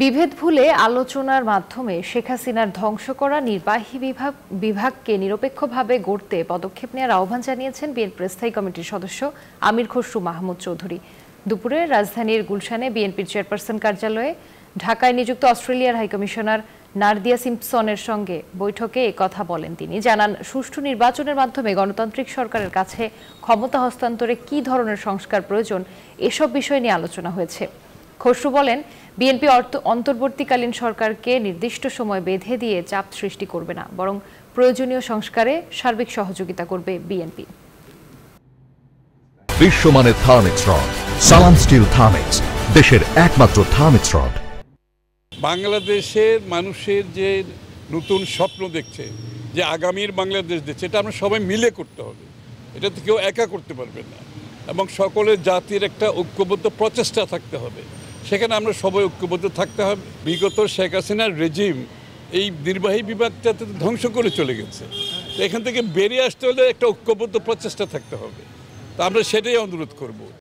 বিভেদ ভুলে আলোচনার মাধ্যমে শেখ হাসিনার ধ্বংস করা নির্বাহী বিভাগকে নিরপেক্ষভাবে গড়তে পদক্ষেপ নেওয়ার আহ্বান জানিয়েছেন বিএনপির স্থায়ী কমিটির সদস্য আমির খসরু মাহমুদ চৌধুরী। দুপুরে রাজধানীর গুলশানে বিএনপির চেয়ারপারসন কার্যালয়ে ঢাকায় নিযুক্ত অস্ট্রেলিয়ার হাইকমিশনার নার্দিয়া সিম্পসনের সঙ্গে বৈঠকে একথা বলেন তিনি। জানান, সুষ্ঠু নির্বাচনের মাধ্যমে গণতান্ত্রিক সরকারের কাছে ক্ষমতা হস্তান্তরে কী ধরনের সংস্কার প্রয়োজন এসব বিষয় নিয়ে আলোচনা হয়েছে। খসরু বলেন, বিএনপি অন্তর্বর্তীকালীন সরকারকে নির্দিষ্ট সময় বেঁধে দিয়ে চাপ সৃষ্টি করবে না, বরং প্রয়োজনীয় সংস্কারে সার্বিক সহযোগিতা করবে বিএনপি। বিশ্বমানের থার্মিক্স রড, সালাম স্টিল থার্মিক্স, দেশের একমাত্র থার্মিক্স রড। বাংলাদেশের মানুষের যে নতুন স্বপ্ন দেখছে, যে আগামীর বাংলাদেশ দেখছে, এটা আমরা সবাই মিলে করতে হবে। এটা তো কেউ একা করতে পারবে না, এবং সকলের জাতির একটা ঐক্যবদ্ধ প্রচেষ্টা থাকতে হবে। সেখানে আমরা সবাই ঐক্যবদ্ধ থাকতে হবে। বিগত শেখ হাসিনার রেজিম এই নির্বাহী বিভাগটাতে ধ্বংস করে চলে গেছে। এখান থেকে বেরিয়ে আসতে হলে একটা ঐক্যবদ্ধ প্রচেষ্টা থাকতে হবে। তা আমরা সেটাই অনুরোধ করব।